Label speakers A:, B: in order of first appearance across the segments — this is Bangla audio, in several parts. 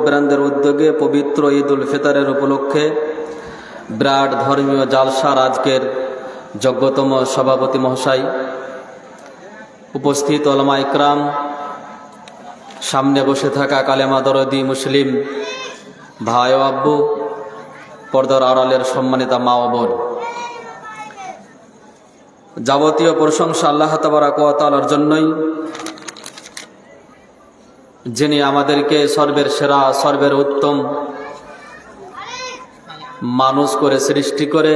A: ব্র্যান্ডের উদ্যোগে পবিত্র ঈদ উল ফিতরের উপলক্ষে বিরাট ধর্মীয় জালসার আজকের যোগ্যতম সভাপতি মহাশয়, উপস্থিত ওলামা ইকরাম, সামনে বসে থাকা কালেমা দরদি মুসলিম ভাই ও আব্বু, পর্দার আড়ালের সম্মানিতা মা ও বোন, যাবতীয় প্রশংসা আল্লাহ তাবারক ওয়া তাআলার জন্যই, যিনি আমাদেরকে সর্বের সেরা সর্বের উত্তম মানুষ করে সৃষ্টি করে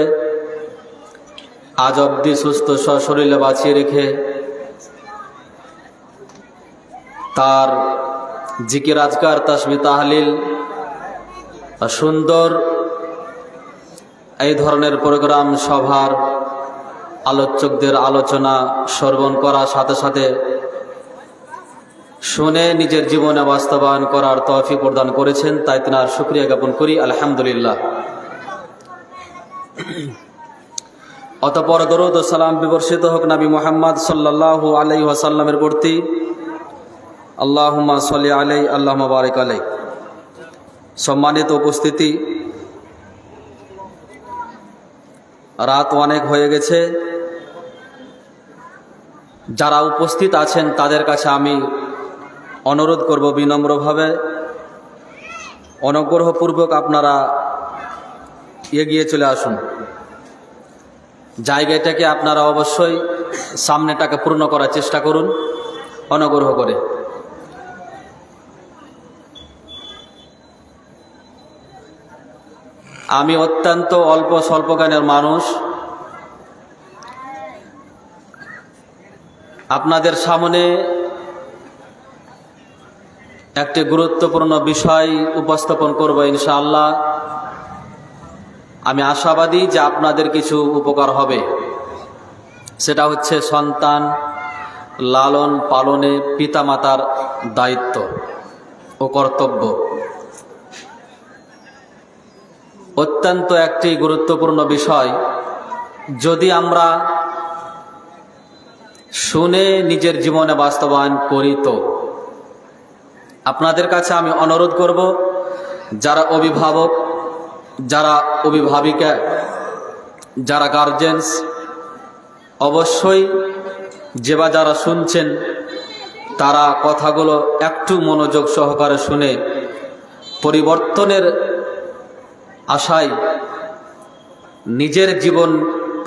A: আজ অবধি সুস্থ সশরীরে বাঁচিয়ে রেখে তার জিকির আজকার তাসবিহ তাহলিল সুন্দর এই ধরনের প্রোগ্রাম সভার আলোচকদের আলোচনা শ্রবণ করার সাথে সাথে শুনে নিজের জীবনে বাস্তবায়ন করার তৌফিক প্রদান করেছেন, তাই তার শুকরিয়া জ্ঞাপন করি আলহামদুলিল্লাহ। অতঃপর দরুদ ও সালাম বিবর্ষিত হোক নবী মুহাম্মদ সাল্লাল্লাহু আলাইহি ওয়াসাল্লামের প্রতি। আল্লাহুম্মা সাল্লি আলাইহি আল্লাহুম্মা বারিক আলাইহি। সম্মানিত উপস্থিতি, রাত অনেক হয়ে গেছে। যারা উপস্থিত আছেন তাদের কাছে আমি অনুরোধ করব বিনম্রভাবে, অনুগ্রহপূর্বক আপনারা এগিয়ে চলে আসুন। জায়গাটাকে আপনারা অবশ্যই সামনেটাকে পূর্ণ করার চেষ্টা করুন অনুগ্রহ করে। আমি অত্যন্ত অল্প স্বল্প জ্ঞানের মানুষ। আপনাদের সামনে একটি গুরুত্বপূর্ণ বিষয় উপস্থাপন করব ইনশাআল্লাহ। আমি আশাবাদী যে আপনাদের কিছু উপকার হবে। সেটা হচ্ছে সন্তান লালন পালনে পিতামাতার দায়িত্ব ও কর্তব্য। অত্যন্ত একটি গুরুত্বপূর্ণ বিষয়। যদি আমরা শুনে নিজের জীবনে বাস্তবায়ন করি তো আপনাদের কাছে আমি অনুরোধ করব, যারা অভিভাবক, যারা অভিভাবিকা, যারা গার্জেন্স, অবশ্যই যেবা যারা শুনছেন তারা কথাগুলো একটু মনোযোগ সহকারে শুনে পরিবর্তনের আশায় নিজের জীবন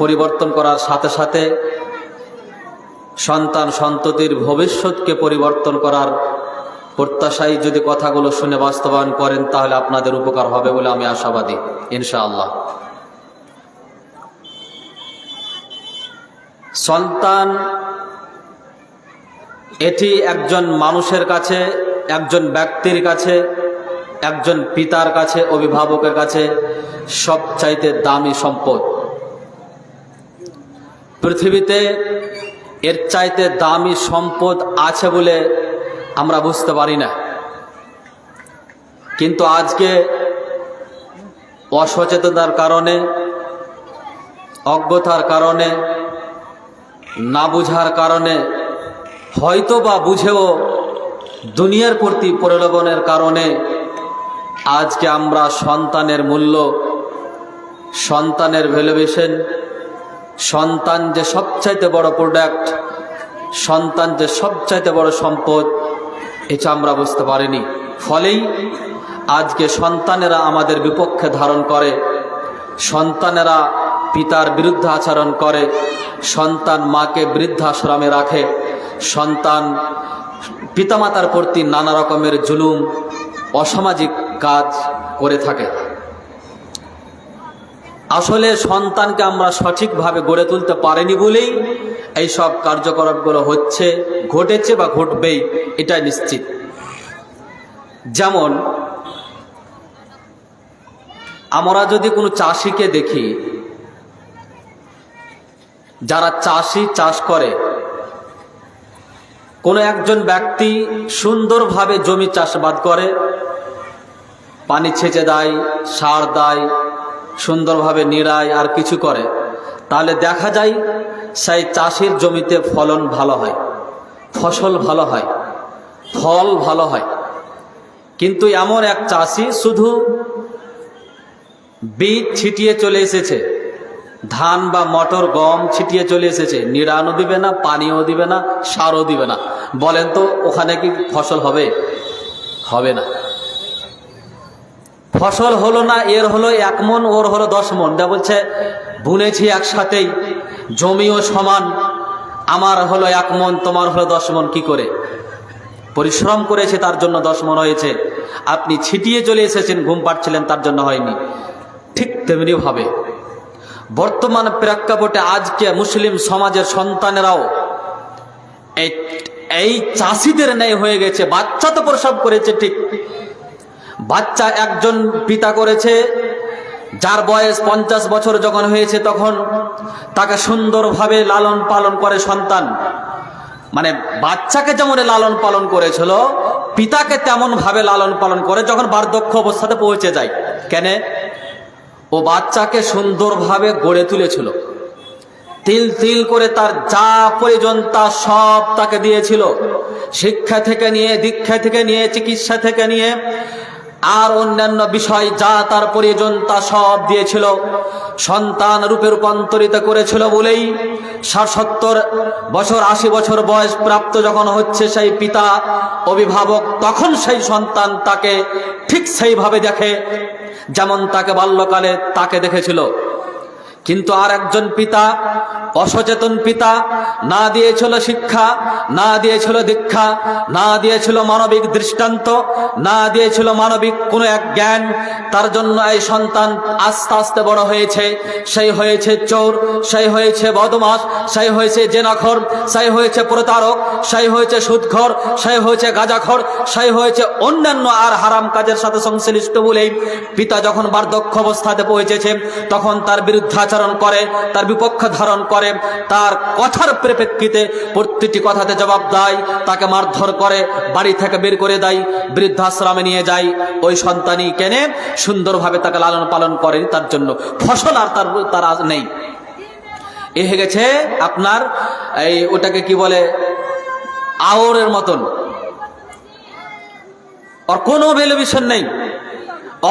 A: পরিবর্তন করার সাথে সাথে সন্তান সন্ততির ভবিষ্যৎকে পরিবর্তন করার প্রত্যাশায় যদি কথাগুলো শুনে বাস্তবায়ন করেন তাহলে আপনাদের উপকার হবে বলে আমি আশাবাদী ইনশাআল্লাহ। সন্তান এটি একজন মানুষের কাছে, একজন ব্যক্তির কাছে, একজন পিতার কাছে, অভিভাবকের কাছে সবচাইতে দামি সম্পদ। পৃথিবীতে এর চাইতে দামি সম্পদ আছে বলে আমরা বুঝতে পারি না। কিন্তু আজকে অসচেতনতার কারণে, অজ্ঞতার কারণে, না বুঝার কারণে, হয়তো বা বুঝেও দুনিয়ার প্রতি প্রলোভনের কারণে আজকে আমরা সন্তানের মূল্য, সন্তানের ভ্যালুয়েশন, সন্তান যে সবচাইতে বড় প্রোডাক্ট, সন্তান যে সবচাইতে বড় সম্পদ, এটা আমরা বুঝতে পারিনি। ফলেই আজকে সন্তানেরা আমাদের বিপক্ষে ধারণ করে, সন্তানেরা পিতার বিরুদ্ধে আচরণ করে, সন্তান মাকে বৃদ্ধাশ্রমে রাখে, সন্তান পিতামাতার প্রতি নানা রকমের জুলুম, অসামাজিক কাজ করে থাকে। আসলে সন্তানকে আমরা সঠিকভাবে গড়ে তুলতে পারিনি বলেই এই সব কার্যকলাপগুলো হচ্ছে, ঘটেছে বা ঘটবেই, এটা নিশ্চিত। যেমন আমরা যদি কোনো চাষিকে দেখি, যারা চাষি চাষ করে, কোনো একজন ব্যক্তি সুন্দরভাবে জমি চাষাবাদ করে, পানি ছেঁচে দেয়, সার দেয়, সুন্দরভাবে নিড়ায় আর কিছু করে, তাহলে দেখা যায় সেই চাষির জমিতে ফলন ভালো হয়, ফসল ভালো হয়, ফল ভালো হয়। কিন্তু এমন এক চাষি শুধু বীজ ছিটিয়ে চলে এসেছে, ধান বা মটর গম ছিটিয়ে চলে এসেছে, নিড়ানও দিবে না, পানিও দিবে না, সারও দিবে না। বলেন তো ওখানে কি ফসল হবে? হবে না। ফসল হলো না, এর হলো 1 মণ, ওর হলো 10 মণ। যা বলছে বুনেছি একসাথেই, জমিও সমান, আমার হলো 1 মণ, তোমার হলো 10 মণ। কি করে? পরিশ্রম করেছে তার জন্য 10 মণ হয়েছে, আপনি ছিটিয়ে চলে এসেছেন, ঘুম পাচ্ছিলেন তার জন্য হয়নি। ঠিক তেমনি ভাবে বর্তমান প্রেক্ষাপটে আজকে মুসলিম সমাজের সন্তানেরাও এই চাষিদের ন্যায় হয়ে গেছে। বাচ্চা তো প্রসব করেছে ঠিক, বাচ্চা একজন পিতা করেছে, যার বয়স 50 বছর যখন হয়েছে তখন তাকে সুন্দরভাবে লালন পালন করে সন্তান। মানে বাচ্চাকে যেমন লালন পালন করেছিল, পিতাকে তেমন ভাবে লালন পালন করে যখন বার্ধক্য অবস্থাতে পৌঁছে যায়। কেন? ও বাচ্চাকে সুন্দরভাবে গড়ে তুলেছিল, তিল তিল করে তার যা প্রয়োজন তা সব তাকে দিয়েছিল। শিক্ষা থেকে নিয়ে, দীক্ষা থেকে নিয়ে, চিকিৎসা থেকে নিয়ে আর অন্যান্য বিষয় যা তার প্রয়োজন তা সব দিয়েছিল। সন্তান রূপে রূপান্তরিত করেছিল বলেই 60-70 বছর 80 বছর বয়স প্রাপ্ত যখন হচ্ছে সেই পিতা অভিভাবক, তখন সেই সন্তান তাকে ঠিক সেইভাবে দেখে যেমন তাকে বাল্যকালে তাকে দেখেছিল। কিন্তু আর একজন পিতা, অসচেতন পিতা, না দিয়েছিল শিক্ষা, না দিয়েছিল দীক্ষা, না দিয়েছিল মানবিক দৃষ্টান্ত, না দিয়েছিল মানবিক কোনো এক জ্ঞান। তার জন্য এই সন্তান আস্তে আস্তে বড় হয়েছে, সেই হয়েছে চোর, সেই হয়েছে বদমাশ, সেই হয়েছে জেনাখোর, সেই হয়েছে প্রতারক, সেই হয়েছে সুদখোর, সেই হয়েছে গাঁজাখোর, সেই হয়েছে অন্যান্য আর হারাম কাজের সাথে সংশ্লিষ্ট বলেই পিতা যখন বার্ধক্য অবস্থাতে পৌঁছেছে তখন তার বিরুদ্ধে আচরণ করে, তার বিপক্ষ ধারণ করে, তার কথার পরিপ্রেক্ষিতে প্রতিটি কথাতে জবাব দেয়, তাকে মারধর করে, বাড়ি থেকে বের করে দেয়, বৃদ্ধাশ্রমে নিয়ে যায়। ওই সন্তানই কেনে সুন্দরভাবে তাকে লালন পালন করে, তার জন্য ফসল আর তার আজ নেই। এ হয়ে গেছে আপনার এই ওটাকে কি বলে, আওরের মতন, আর কোনো ভ্যালুয়েশন নেই।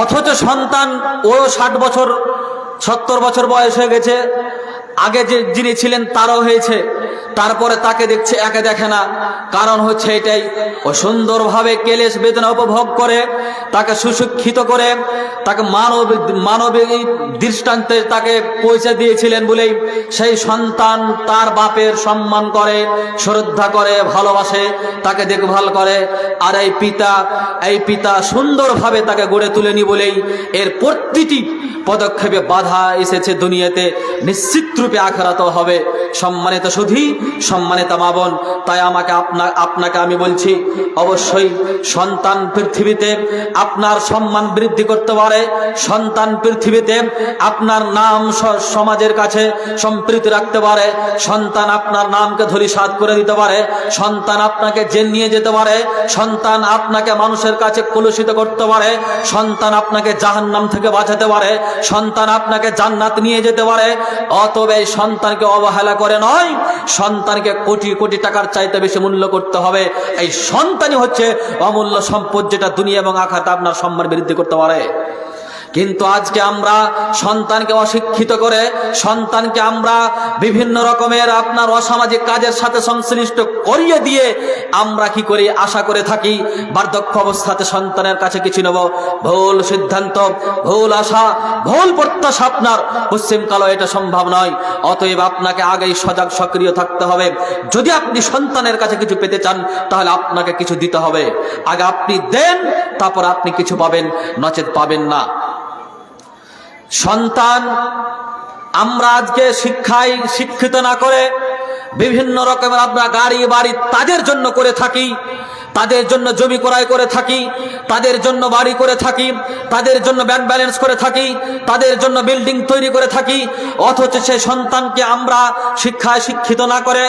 A: অথচ সন্তান ও 60 বছর 70 বছর বয়স হয়ে গেছে, আগে যে যিনি ছিলেন তারও হয়েছে, তারপরে তাকে দেখছে, একে দেখে না। কারণ হচ্ছে এটাই, ও সুন্দরভাবে কেলেশ বেদনা উপভোগ করে, তাকে সুশিক্ষিত করে, তাকে মানবিক দৃষ্টান্তে তাকে পৌঁছে দিয়েছিলেন বলেই সেই সন্তান তার বাপের সম্মান করে, শ্রদ্ধা করে, ভালোবাসে, তাকে দেখভাল করে। আর এই পিতা সুন্দরভাবে তাকে গড়ে তুলেনি বলেই এর প্রতিটি পদক্ষেপে বাধা এসেছে দুনিয়াতে, নিশ্চিত রূপে আখিরাতেও হবে। সম্মানিত সুধী, সম্মানিত মা বোন, তাই আপনাকে আমি বলছি, অবশ্যই সন্তান পৃথিবীতে আপনার সম্মান বৃদ্ধি করতে পারে, সন্তান পৃথিবীতে আপনার নাম সমাজের কাছে সম্প্রীতি রাখতে পারে, সন্তান আপনার নামকে ধূলিসাৎ করে দিতে পারে, সন্তান আপনাকে জেল নিয়ে যেতে পারে, সন্তান আপনাকে মানুষের কাছে কলুষিত করতে পারে, সন্তান আপনাকে জাহান্নাম থেকে বাঁচাতে পারে, সন্তান আপনাকে জান্নাত নিয়ে যেতে পারে। অতএব এই সন্তানকে অবহেলা করে নয়, সন্তানকে কোটি কোটি টাকার চাইতে বেশি মূল্য করতে হবে। এই সন্তানই হচ্ছে অমূল্য সম্পদ, যেটা দুনিয়া এবং আখিরাতে আপনার সম্মান বৃদ্ধি করতে পারে। কিন্তু আজকে আমরা সন্তানকে অশিক্ষিত করে, সন্তানকে আমরা বিভিন্ন রকমের আপনার অসামাজিক কাজের সাথে সংশ্লিষ্ট করিয়ে দিয়ে আমরা কি করি, আশা করে থাকি বার্ধক্য অবস্থাতে সন্তানের কাছে কিছু নেব। ভুল সিদ্ধান্ত, ভুল আশা, ভুল প্রত্যাশা। আপনার পশ্চিমকালে এটা সম্ভব নয়। অতএব আপনাকে আগেই সজাগ সক্রিয় থাকতে হবে। যদি আপনি সন্তানের কাছে কিছু পেতে চান তাহলে আপনাকে কিছু দিতে হবে। আগে আপনি দেন, তারপর আপনি কিছু পাবেন, নচেত পাবেন না। সন্তান আমরা আজকে শিক্ষায় শিক্ষিত না করে বিভিন্ন রকমের আমরা গাড়ি বাড়ি তাদের জন্য করে থাকি, তাদের জন্য জমি ক্রয় করে থাকি, তাদের জন্য বাড়ি করে থাকি, তাদের জন্য ব্যাংক ব্যালেন্স করে থাকি, তাদের জন্য বিল্ডিং তৈরি করে থাকি। অথচ সেই সন্তানকে আমরা শিক্ষায় শিক্ষিত না করে,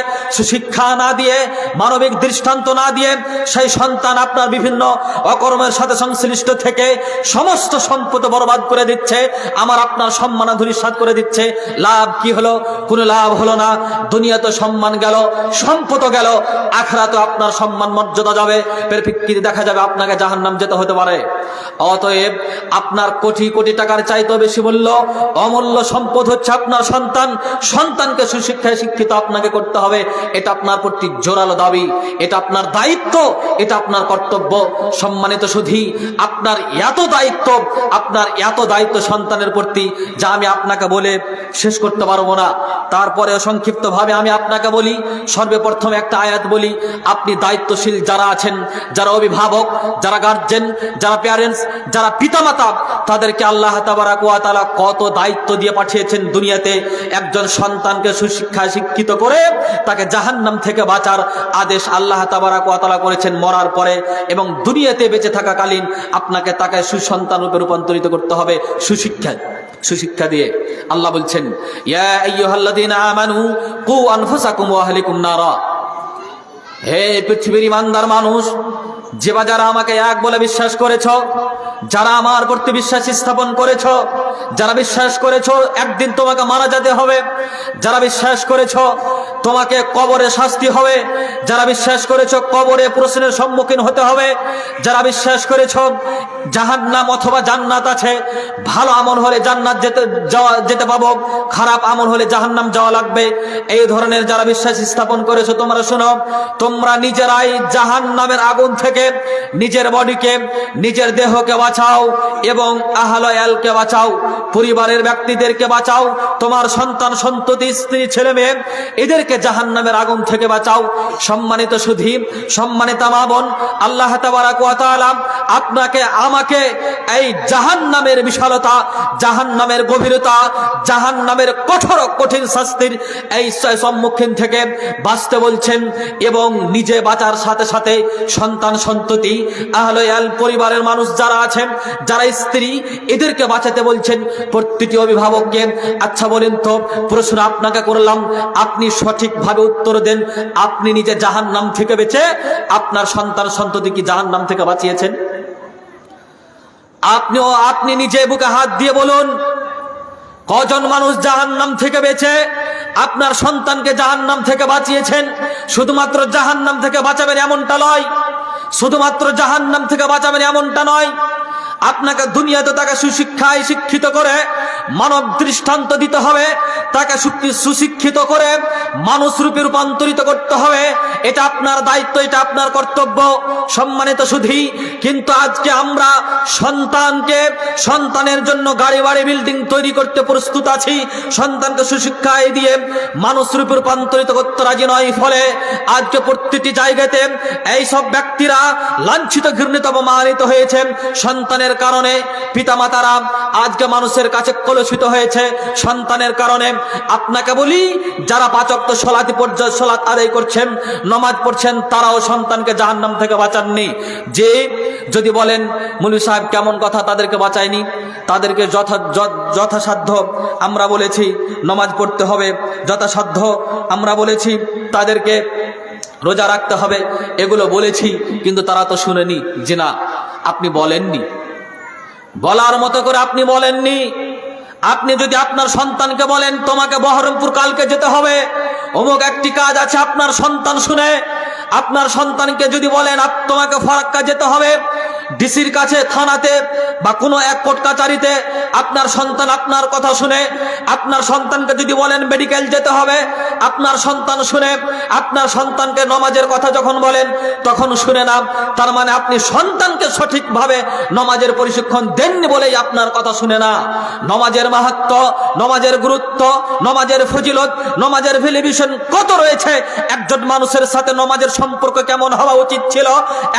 A: শিক্ষা না দিয়ে, মানবিক দৃষ্টান্ত না দিয়ে সেই সন্তান আপনার বিভিন্ন অকর্মের সাথে সংশ্লিষ্ট থেকে সমস্ত সম্পদ বরবাদ করে দিচ্ছে, আমার আপনার সম্মান ধূলিসাৎ করে দিচ্ছে। লাভ কি হলো? কোনো লাভ হলো না। দুনিয়াতে সম্মান গেল, সম্পদ গেল, আখিরাতে আপনার সম্মান মর্যাদা যাবে। যাবে, প্রেক্ষিতে দেখা যাবে আপনাকে জাহান্নাম যেতে হতে পারে। অতএব আপনার কোটি কোটি টাকার চাইতেও বেশি মূল্য, অমূল্য সম্পদ হচ্ছে আপনার সন্তান। সন্তানকে সুশিক্ষায় শিক্ষিত আপনাকে করতে হবে, এটা আপনার প্রতি জোরালো দাবি, এটা আপনার দায়িত্ব, এটা আপনার কর্তব্য। সম্মানিত সুধী, আপনার এত দায়িত্ব সন্তানের প্রতি যা আমি আপনাকে বলে শেষ করতে পারবো না। তারপরে সংক্ষিপ্ত ভাবে আমি আপনাকে বলি, সর্বপ্রথম একটা আয়াত বলি। আপনি দায়িত্বশীল যারা আছেন, যারা অভিভাবক, যারা গার্জেন, যারা প্যারেন্টস, যারা পিতামাতা, তাদেরকে আল্লাহ তাবারাক ওয়া তাআলা কত দায়িত্ব দিয়ে পাঠিয়েছেন দুনিয়াতে। একজন সন্তানকে সুশিক্ষায় শিক্ষিত করে তাকে জাহান্নাম থেকে বাঁচার আদেশ আল্লাহ তাবারাক ওয়া তাআলা করেছেন মরার পরে, এবং দুনিয়াতে বেঁচে থাকাকালীন আপনাকে তাকে সুসন্তান রূপে রূপান্তরিত করতে হবে সুশিক্ষা দিয়ে। আল্লাহ বলছেন, ইয়া আইয়ুহাল্লাযীনা আমানু কু আনফুসাকুম ওয়া আহলিকুম নারা। হে পৃথিবীর ইমানদার মানুষ, যারা আমাকে এক বলে বিশ্বাস করেছ, যারা আমার প্রতি বিশ্বাস স্থাপন করেছ, যারা বিশ্বাস করেছ একদিন তোমাকে মারা যেতে হবে, যারা বিশ্বাস করেছ তোমাকে কবরে শাস্তি হবে, যারা বিশ্বাস করেছ কবরে প্রশ্নের সম্মুখীন হতে হবে, যারা বিশ্বাস করেছ জাহান্নাম অথবা জান্নাত আছে, ভালো আমল হলে জান্নাত যেতে পাবো, খারাপ আমল হলে জাহান্নাম যাওয়া লাগবে, এই ধরনের যারা বিশ্বাস স্থাপন করেছো, তোমরা শোনো, তোমরা নিজেরাই জাহান্নামের আগুন থেকে নিজের বডিকে, নিজের দেহকে বাঁচাও এবং আহলে আয়ালকে বাঁচাও, পরিবারের ব্যক্তিদেরকে বাঁচাও, তোমার সন্তান সন্ততি, স্ত্রী, ছেলে মেয়ে, এদেরকে জাহান্নামের আগুন থেকে বাঁচাও। সম্মানিত সুধী, সম্মানিত মা বোন, আল্লাহ তাবারাক ওয়া তাআলা আপনাকে আমাকে এই জাহান্নামের বিশালতা, জাহান্নামের গভীরতা, জাহান্নামের কঠিন শাস্তির এই সম্মুখীন থেকে বাঁচতে বলছেন, এবং নিজে বাঁচার সাথে সাথে সন্তান সন্ততি, আহলে আয়াল, পরিবারের মানুষ যারা আছেন, যারা স্ত্রী, এদেরকে বাঁচাতে বলছেন প্রতিটি অভিভাবককে। আচ্ছা বলেন তো, প্রশ্ন আপনাকে করলাম, আপনি সঠিকভাবে উত্তর দেন, আপনি নিজে জাহান্নাম থেকে বেঁচে আপনার সন্তান সন্ততি কি জাহান্নাম থেকে বাঁচিয়েছেন? আপনি নিজে বুকে হাত দিয়ে বলুন, কজন মানুষ জাহান্নাম থেকে বেঁচে আপনার সন্তানকে জাহান্নাম থেকে বাঁচিয়েছেন? শুধুমাত্র জাহান্নাম থেকে বাঁচাবেন এমনটা নয়, শুধুমাত্র জাহান্নাম থেকে বাঁচাবেন এমনটা নয়, আপনাকে দুনিয়াতে তাকে সুশিক্ষায় শিক্ষিত করে মানব দৃষ্টান্ত দিতে হবে, তাকে সুশিক্ষিত করে মানুষ রূপে রূপান্তরিত করতে হবে। এটা আপনার দায়িত্ব, এটা আপনার কর্তব্য। সম্মানিত সুধী, কিন্তু আজকে আমরা সন্তানের জন্য গাড়ি বাড়ি বিল্ডিং তৈরি করতে প্রস্তুত আছি, সন্তানকে সুশিক্ষায় দিয়ে মানুষ রূপে রূপান্তরিত করতে রাজি নয়। ফলে আজকে প্রতিটি জায়গাতে এই সব ব্যক্তিরা লাঞ্ছিত, ঘৃণিত, অপমানিত হয়েছে সন্তানের কারণে। পিতামাতারা আজকে মানুষের কাছে কলুষিত হয়েছে সন্তানের কারণে। আপনাকে বলি, যারা 5 ওয়াক্ত সালাত আদায় করছেন, নামাজ পড়ছেন, তারাও সন্তানকে জাহান্নাম থেকে বাঁচাননি। যে যদি বলেন মুলি সাহেব কেমন কথা, তাদেরকে বাঁচায়নি, তাদেরকে যথাসাধ্য আমরা বলেছি নামাজ পড়তে হবে, যথাসাধ্য আমরা বলেছি তাদেরকে রোজা রাখতে হবে, এগুলো বলেছি, কিন্তু তারা তো শুনেনি। যে না, আপনি বলেননি, বলার মতো করে আপনি বলেননি। আপনি যদি আপনার সন্তানকে বলেন তোমাকে বহরমপুর কালকে যেতে হবে, অমুক একটি কাজ আছে, আপনার সন্তান শুনে, আপনার সন্তানকে যদি বলেন তোমাকে ফারাক্কা যেতে হবে, ডিসির কাছে, থানাতে বা কোনো এক কোর্ট কাচারিতে, আপনার সন্তান আপনার কথা শুনে। আপনার সন্তানকে যদি বলেন মেডিকেল যেতে হবে, আপনার সন্তান শুনে। আপনার সন্তানকে নমাজের কথা যখন বলেন তখন শুনে না। তার মানে আপনি সন্তানকে সঠিকভাবে নমাজের প্রশিক্ষণ দেননি বলেই আপনার কথা শুনে না। নমাজের মাহাত্ম্য, নমাজের গুরুত্ব, নমাজের ফজিলত, নমাজের ভ্যালুয়েশন কত রয়েছে, একজন মানুষের সাথে নমাজের সম্পর্ক কেমন হওয়া উচিত ছিল,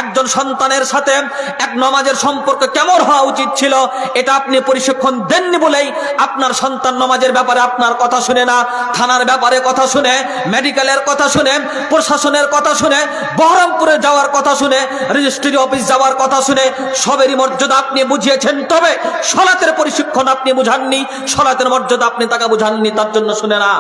A: একজন সন্তানের সাথে এক নমাজের সম্পর্ক কেমন হওয়া উচিত ছিল, এটা আপনি প্রশিক্ষণ দেননি বলেই আপনার সন্তান নমাজের ব্যাপারে আপনার কথা শুনে না। থানার ব্যাপারে কথা শুনে, মেডিকেলের কথা শুনে, প্রশাসনের কথা শুনে, বহরমপুরে যাওয়ার কথা শুনে, রেজিস্ট্রি অফিস যাওয়ার কথা শুনে, সবেরই মর্যাদা আপনি বুঝিয়েছেন, তবে সলাতের প্রশিক্ষণ আপনি বুঝাননি, সলাতের মর্যাদা আপনি তাকে বুঝাননি, তার জন্য শুনে না।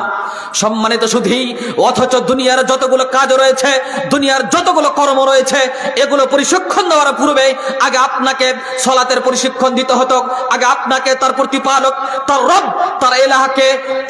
A: সম্মানিত সুধী, অথচ দুনিয়ার যতগুলো কাজ রয়েছে, দুনিয়ার যতগুলো কর্ম রয়েছে, এগুলো প্রশিক্ষণ দেওয়ার পূর্বে আগে আপনাকে সালাতের প্রশিক্ষণ দিতে হতো, আগে আপনাকে তার প্রতিপালক, তার রব, তার ইলাহকে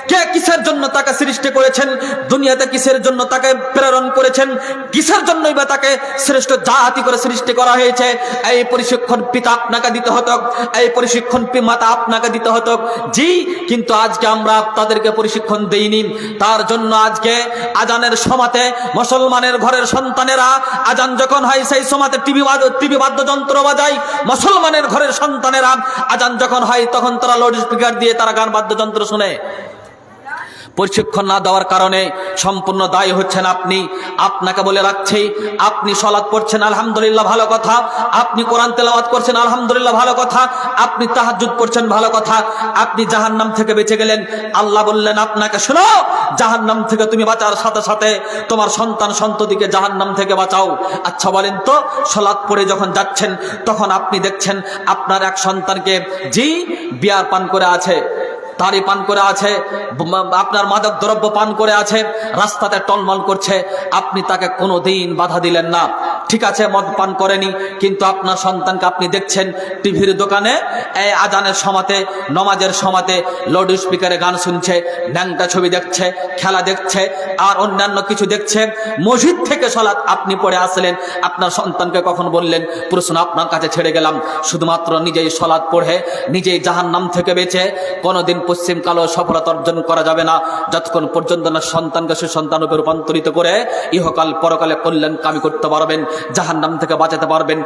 A: কে কিসের জন্য তাকে সৃষ্টি করেছেন, দুনিয়াতে কিসের জন্য তাকে প্রেরণ করেছেন, কিসের জন্যই বা তাকে শ্রেষ্ঠ জাতি করে সৃষ্টি করা হয়েছে, এই প্রশিক্ষণ পিতা আপনাকে দিতে হতো, এই প্রশিক্ষণ মাতা আপনাকে দিতে হতো। জি, কিন্তু আজকে আমরা তাদেরকে প্রশিক্ষণ দেইনি। তার জন্য আজকে আজানের সময়তে মুসলমানের ঘরের সন্তানেরা আজান যখন হয় সেই সময়তে টিভি বাদ্যযন্ত্র বাজায়। মুসলমানের ঘরের সন্তানেরা আজান যখন হয় তখন তারা লাউড স্পিকার দিয়ে তারা গান বাদ্যযন্ত্র শুনে। প্রশিক্ষণ না দেওয়ার কারণে সম্পূর্ণ দায়ী হচ্ছেন আপনি। আপনাকে বলে রাখছি, আপনি সালাত পড়ছেন আলহামদুলিল্লাহ ভালো কথা, আপনি কোরআন তেলাওয়াত করছেন আলহামদুলিল্লাহ ভালো কথা, আপনি তাহাজ্জুদ পড়ছেন ভালো কথা, আপনি জাহান্নাম থেকে বেঁচে গেলেন। আল্লাহ বললেন আপনাকে, শোনো, জাহান্নাম থেকে তুমি বাঁচার সাথে সাথে তোমার সন্তান সন্ততিকে জাহান্নাম থেকে বাঁচাও। আচ্ছা বলেন তো, সালাত পড়ে যখন যাচ্ছেন তখন আপনি দেখছেন আপনার এক সন্তানকে জি বিয়ার পান করে আছে, তারি পান করে আছে, আপনার মাদক দ্রব্য পান করে আছে, রাস্তাতে টলমল করছে, আপনি তাকে কোনোদিন বাধা দিলেন না। ঠিক আছে, মদ পান করেনি, কিন্তু আপনার সন্তানকে আপনি দেখছেন টিভির দোকানে এই আজানের সময়তে, নমাজের সময়তে লাউড স্পিকারে গান শুনছে, ন্যাংটা ছবি দেখছে, খেলা দেখছে, আর অন্যান্য কিছু দেখছে। মসজিদ থেকে সালাত আপনি পড়ে আসলেন, আপনার সন্তানকে কখন বললেন? প্রশ্ন আপনার কাছে ছেড়ে গেলাম, শুধুমাত্র নিজেই সালাত পড়ে নিজেই জাহান্নাম থেকে বেঁচে কোনোদিন পশ্চিম কালো সফলতা অর্জন করা যাবে না, যতক্ষণ পর্যন্ত না সন্তানকে সুসন্তানরূপে রূপান্তরিত করে ইহকাল পরকালে কল্যাণ কামি করতে পারবেন, জাহান্নাম থেকে বাঁচাতে পারবেন,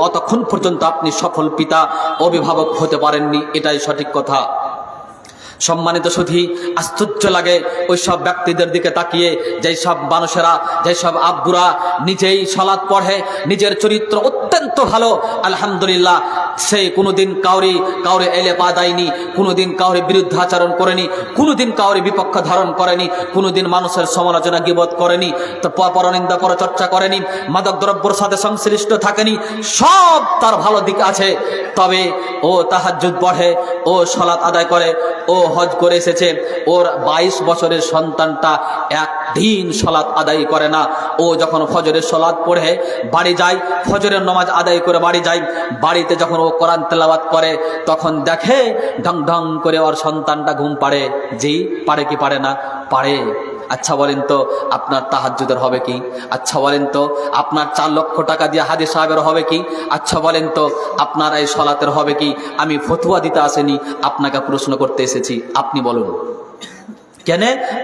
A: অতক্ষণ পর্যন্ত আপনি সফল পিতা অভিভাবক হতে পারেননি। এটাই সঠিক কথা। সম্মানিত সুধী, আশ্চর্য লাগে ওই সব ব্যক্তিদের দিকে তাকিয়ে, যেই সব মানুষেরা, যেই সব আব্বুরা নিজেই সালাত পড়ে, নিজের চরিত্র অত্যন্ত ভালো, আলহামদুলিল্লাহ, সে কোনোদিন কাউরে এলে পা দেয়নি, কোনোদিন কাউরে বিরুদ্ধে আচরণ করেনি, কোনোদিন কাউরে বিপক্ষ ধারণ করেনি, কোনোদিন মানুষের সমালোচনা গীবত করেনি, তো পরনিন্দা পরচর্চা করেনি, মাদক দ্রব্যের সাথে সংশ্লিষ্ট থাকেনি, সব তার ভালো দিক আছে। তবে ও তাহাজ্জুদ পড়ে, ও সালাত আদায় করে, ও হজ করে এসেছে, ওর 22 বছরের সন্তানটা একদিন সালাত আদায় করে না। ও যখন ফজরের সালাত পড়ে বাড়ি যায়, ফজরের নামাজ আদায় করে বাড়ি যায়, বাড়িতে যখন ও কোরআন তেলাওয়াত করে তখন দেখে ঢং ঢং করে ওর সন্তানটা ঘুম পাড়ে। জি, পারে কি পারে না? পারে। আচ্ছা বলেন তো আপনার তাহাজ্জুদের হবে কি? আচ্ছা বলেন তো আপনার 4 লক্ষ টাকা দিয়ে হাজি সাহেবের হবে কি? আচ্ছা বলেন তো আপনার এই সালাতের হবে কি? আমি ফতোয়া দিতে আসেনি, আপনাকে প্রশ্ন করতে এসেছি, আপনি বলুন। কেন?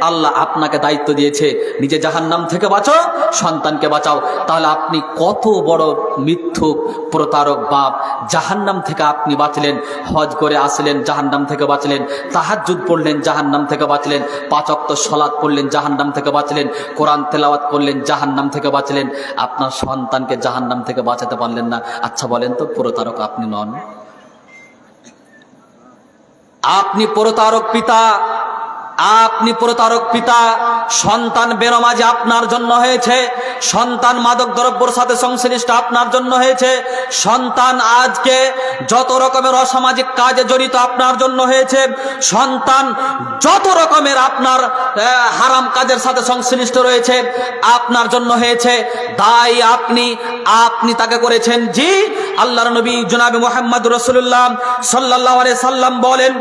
A: আল্লাহ আপনাকে দায়িত্ব দিয়েছে, নিজে জাহান্নাম থেকে বাঁচাও, সন্তানকে বাঁচাও। তাহলে আপনি কত বড় মিথ্যুক, প্রতারক বাপ! জাহান্নাম থেকে আপনি বাঁচলেন, হজ করে আসলেন, জাহান্নাম থেকে বাঁচলেন, তাহাজ্জুদ পড়লেন, জাহান্নাম থেকে বাঁচলেন, 5 ওয়াক্ত সালাত পড়লেন, জাহান্নাম থেকে বাঁচলেন, কোরআন তেলাওয়াত করলেন, জাহান্নাম থেকে বাঁচলেন, আপনার সন্তানকে জাহান্নাম থেকে বাঁচাতে পারলেন না। আচ্ছা বলেন তো, প্রতারক আপনি নন? আপনি প্রতারক পিতা, আপনি প্রতারক পিতা। সন্তান বেনামাজি আপনার জন্য হয়েছে, সন্তান মাদক দ্রব্যের সাথে সংশ্লিষ্ট আপনার জন্য হয়েছে, সন্তান আজকে যত রকমের অসামাজিক কাজে জড়িত আপনার জন্য হয়েছে, সন্তান যত রকমের আপনার হারাম কাজের সাথে সংশ্লিষ্ট রয়েছে আপনার জন্য হয়েছে। তাই আপনি তাকে করেছেন। জি, আল্লাহর নবী জনাবে মুহাম্মদ রাসূলুল্লাহ সাল্লাল্লাহু আলাইহি সাল্লাম বলেন,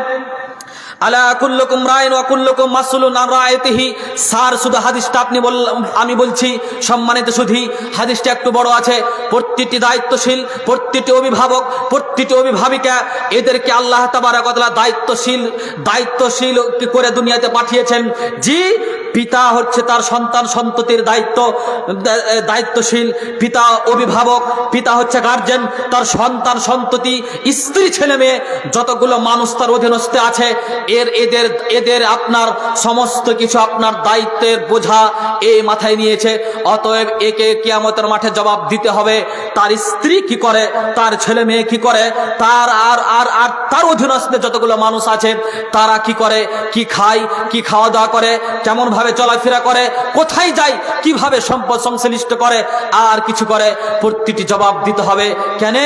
A: আলা কুল্লুকুম রাইন ওয়া কুল্লুকুম মাসউলুন আন রাইতিহি। স্যার, শুধু হাদিসটা আমি বলছি, সম্মানিত সুধী, হাদিসটা একটু বড় আছে। প্রত্যেকটি দায়িত্বশীল, প্রত্যেকটি অভিভাবক, প্রত্যেকটি অভিভাবিকা, এদেরকে আল্লাহ তাবারক ওয়া তাআলা দায়িত্বশীল করে দুনিয়াতে পাঠিয়েছেন। জি, পিতা হচ্ছে তার সন্তান সন্ততির দায়িত্বশীল, পিতা অভিভাবক, পিতা হচ্ছে গার্জেন, তার সন্তান সন্ততি, স্ত্রী, ছেলে মেয়ে, যতগুলো মানুষ তার অধীনস্থে আছে, এদের আপনার সমস্ত কিছু আপনার দায়িত্বের বোঝা এই মাথায় নিয়েছে। অতএব একে কিয়ামতের মাঠে জবাব দিতে হবে। তার স্ত্রী কি করে, তার ছেলে মেয়ে কি করে, তার আর তার অধীনস্থে যতগুলো মানুষ আছে তারা কি করে, কি খায়, কি খাওয়া দাওয়া করে, কেমন ভাবে কিভাবে চলাফেরা করে, কোথায় যায়, কিভাবে সম্পদ সংশ্লিষ্ট করে আর কিছু করে, প্রতিটি জবাব দিতে হবে। কেন?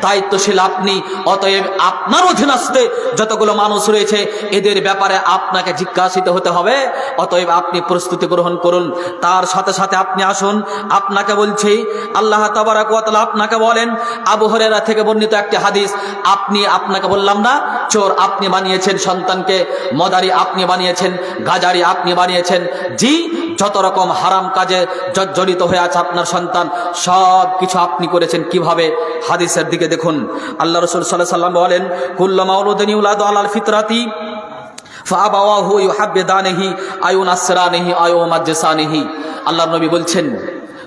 A: দায়িত্বশীল আপনি, অতএব আপনার অধীনস্থে যতগুলো মানুষ রয়েছে এদের ব্যাপারে আপনাকে জিজ্ঞাসিত হতে হবে। অতএব আপনি প্রস্তুতি গ্রহণ করুন। তার সাথে সাথে আপনি আসুন, আপনাকে বলছি আল্লাহ তাবারাক ওয়া তাআলা আপনাকে বলেন, আবু হুরায়রা থেকে বর্ণিত একটি হাদিস, আপনাকে বললাম না চোর আপনি বানিয়েছেন, সন্তানকে মদারি আপনি বানিয়েছেন, গাজারি আপনি বানিয়েছেন, জি যত রকম হারাম কাজে জড়িত হয়ে আছে আপনার সন্তান, সব কিছু আপনি করেছেন। কিভাবে? হাদিসের দিকে দেখুন। আল্লাহ রাসূল সাল্লাল্লাহু আলাইহি ওয়াসাল্লাম বলেন, কুল্লু মাউলুদিন ইউলাদু আলাল ফিতরাতি ফাআবাওয়াহু ইউহাব্বিদানিহি আও নাসরানিহি আও ইউমাজ্জিসানিহি। আল্লাহর নবী বলছেন,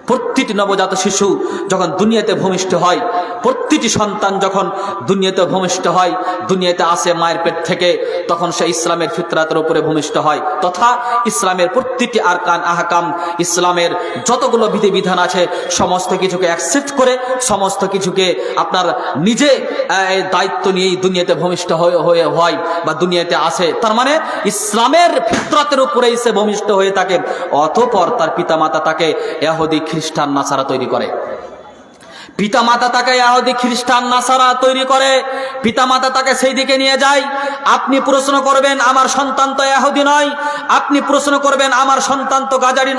A: প্রতিটি নবজাত শিশু যখন দুনিয়াতে ভূমিষ্ঠ হয়, প্রতিটি সন্তান যখন দুনিয়াতে ভূমিষ্ঠ হয়, দুনিয়াতে আসে মায়ের পেট থেকে, তখন সে ইসলামের ফিতরাতের উপরে ভূমিষ্ঠ হয়, তথা ইসলামের প্রতিটি আরকান আহকাম, ইসলামের যতগুলো বিধিবিধান আছে সমস্ত কিছুকে অ্যাকসেপ্ট করে, সমস্ত কিছুকে আপনার নিজে দায়িত্ব নিয়েই দুনিয়াতে ভূমিষ্ঠ হয় বা দুনিয়াতে আসে। তার মানে ইসলামের ফিতরাতের উপরেই সে ভূমিষ্ঠ হয়ে থাকে। অতঃপর তার পিতামাতা তাকে ইহুদি খ্রিস্টান নাসারা তৈরি করে, পিতামাতা তাকে ইহুদি খ্রিস্টান নাসারা তৈরি করে, পিতামাতা তাকে সেই দিকে নিয়ে যায়। আপনি প্রশ্ন করবেন আমার সন্তান তো ইহুদি নয়, আপনি প্রশ্ন করবেন আমার সন্তান তো গাজারি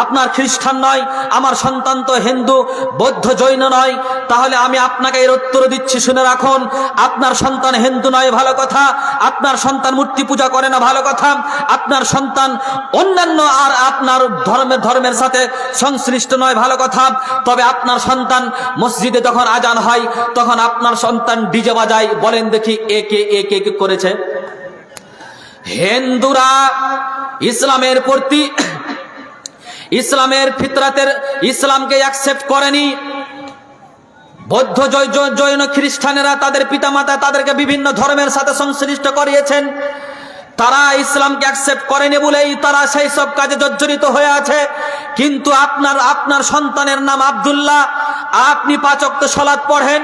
A: আপনার খ্রিস্টান নয়, আমার সন্তান তো হিন্দু বৌদ্ধ জৈন নয়। তাহলে আমি আপনাকে এর উত্তর দিচ্ছি, শুনে রাখুন। আপনার সন্তান হিন্দু নয়, ভালো কথা। আপনার সন্তান মূর্তি পূজা করে না, ভালো কথা। আপনার সন্তান অন্যান্য আর আপনার ধর্মের সাথে সংশ্লিষ্ট নয়, ভালো কথা। তবে আপনার সন্তান মসজিদে যখন আজান হয় তখন আপনার সন্তান ডিজে বাজায়, বলেন দেখি একে করেছে? হিন্দুরা ইসলামের প্রতি, ইসলামের ফিতরাতের ইসলামকে অ্যাকসেপ্ট করেনি। বৌদ্ধ জৈন খ্রিস্টানেরা তাদের পিতামাতা তাদেরকে বিভিন্ন ধর্মের সাথে সংশ্লিষ্ট করিয়েছেন। তারা ইসলামকে অ্যাকসেপ্ট করেনি বলেই তারা সেই সব কাজে জর্জরিত হয়ে আছে। কিন্তু আপনার সন্তানের নাম আব্দুল্লাহ, আপনি 5 ওয়াক্ত সালাত পড়েন,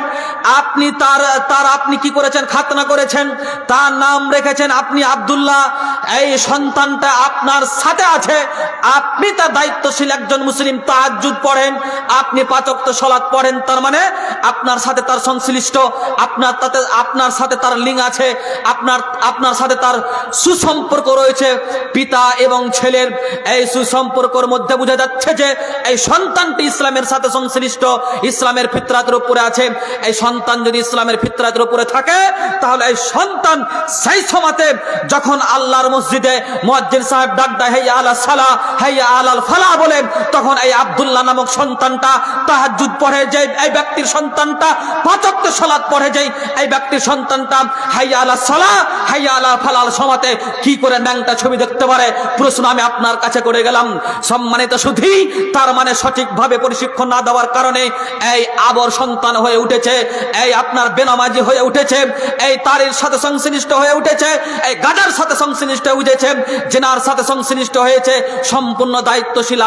A: আপনি তার আপনি কি করেছেন? খাতনা করেছেন, তার নাম রেখেছেন আপনি আব্দুল্লাহ। এই সন্তানটা আপনার সাথে আছে, আপনি তার দায়িত্বশীল একজন মুসলিম, তাহাজ্জুদ পড়েন, আপনি 5 ওয়াক্ত সালাত পড়েন, তার মানে আপনার সাথে তার সংশ্লিষ্ট, আপনার সাথে তার লিঙ্ক আছে, আপনার সাথে তার সুসম্পর্ক রয়েছে। পিতা এবং ছেলের এই সুসম্পর্কের মধ্যে বোঝা যাচ্ছে যে এই সন্তানটি ইসলামের সাথে সংশ্লিষ্ট, ইসলামের ফিতরাতের উপরে আছে। এই সন্তান যদি ইসলামের ফিতরাতের উপরে থাকে তাহলে এই সন্তান সেই সময়তে যখন আল্লাহর মসজিদে মুয়াজ্জিন সাহেব ডাক দেয় হাইয়া আলাস সালাহ হাইয়া আলাল ফালাহ বলে, তখন এই আব্দুল্লাহ নামক সন্তানটা তাহাজ্জুদ পড়ে, যে এই ব্যক্তির সন্তানটা 5 ওয়াক্ত সালাত পড়ে, যে এই ব্যক্তির সন্তানটা হাইয়া আলাস সালাহ হাইয়া আলাল ফালাহ সময়তে কি করে ন্যাংটা ছবি দেখতে পারে? প্রশ্ন আমি আপনার কাছে করে গেলাম। সম্মানিত সুধী, তার মানে সঠিকভাবে প্রশিক্ষণ না দেওয়ার কারণে এই আবর সন্তান হয়ে উঠেছে, এই আপনার বেনামাজি হয়ে উঠেছে, এই তারের সাথে সংশ্লিষ্ট হয়ে উঠেছে, এই গাজার সাথে সংশ্লিষ্ট হয়ে উঠেছে, জেনার সাথে সংশ্লিষ্ট হয়েছে। সম্পূর্ণ দায়িত্বশীল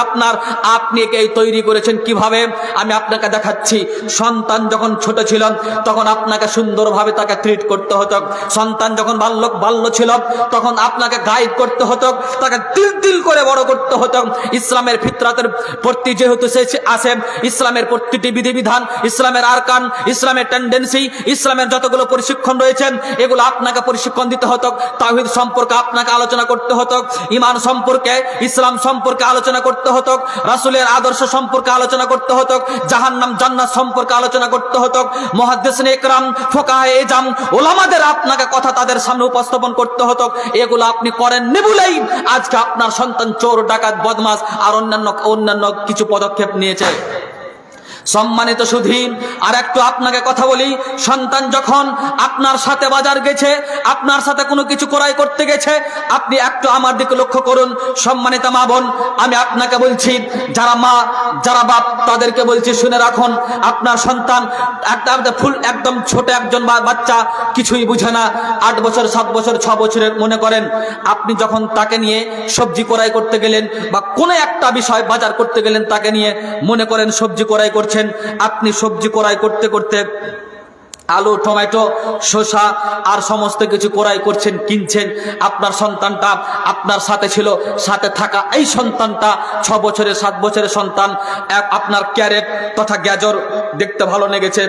A: আপনি একেই তৈরি করেছেন। কিভাবে? আমি আপনাকে দেখাচ্ছি। সন্তান যখন ছোট ছিল তখন আপনাকে সুন্দরভাবে তাকে ট্রিট করতে হতো। সন্তান যখন বাল্য ছিল তখন আপনাকে গাইড করতে হতো, তাকে তিল করে বড় করতে হতো। ইসলামের ফিতরাতের প্রতি যেহেতু সে আসে, ইসলামের প্রতিটি বিধিবিধান, ইসলামের আরকান, ইসলামের টেন্ডেন্সি, ইসলামের যতগুলো প্রশিক্ষণ রয়েছে এগুলো আপনাকে প্রশিক্ষণ দিতে হতো। তাওহীদ সম্পর্কে আপনাকে আলোচনা করতে হতো, ঈমান সম্পর্কে, ইসলাম সম্পর্কে আলোচনা করতে হতো, রাসূলের আদর্শ সম্পর্কে আলোচনা করতে হতো, জাহান্নাম জান্নাত সম্পর্কে আলোচনা করতে হতো। মুহাদ্দিসিন ইকরাম, ফুকাহায়ে ইজাম, উলামাদের আপনাকে কথা তাদের সামনে উপস্থাপন করতে হতো। এগুলো আপনি করেননি বলেই আজকে আপনার সন্তান চোর, ডাকাত, বদমাশ আর অন্যান্য কিছু পদক্ষেপ নিয়েছে। সম্মানিত সুধী, আর একটু আপনাকে কথা বলি, সন্তান যখন আপনার সাথে বাজার গেছে, আপনার সাথে কোনো কিছু ক্রয় করতে গেছে, আপনি একটু আমার দিকে লক্ষ্য করুন। সম্মানিত মা বোন, আমি আপনাকে বলছি, যারা মা যারা বাপ তাদেরকে বলছি, শুনে রাখুন। আপনার সন্তান একদম ছোট একজন বাচ্চা, কিছুই বুঝে না, 8 বছর 7 বছর 6 বছরের, মনে করেন আপনি যখন তাকে নিয়ে সবজি ক্রয় করতে গেলেন বা কোনো একটা বিষয় বাজার করতে গেলেন, তাকে নিয়ে মনে করেন সবজি ক্রয় করছেন। আপনি সবজি ক্রয় করতে করতে আলু, টমেটো, শসা আর সমস্ত কিছু ক্রয় করছেন, কিনছেন। আপনার সন্তানটা আপনার সাথে ছিল, সাথে থাকা এই সন্তানটা 6 বছরের 7 বছরের সন্তান, আপনার ক্যারেট তথা গাজর দেখতে ভালো লেগেছে,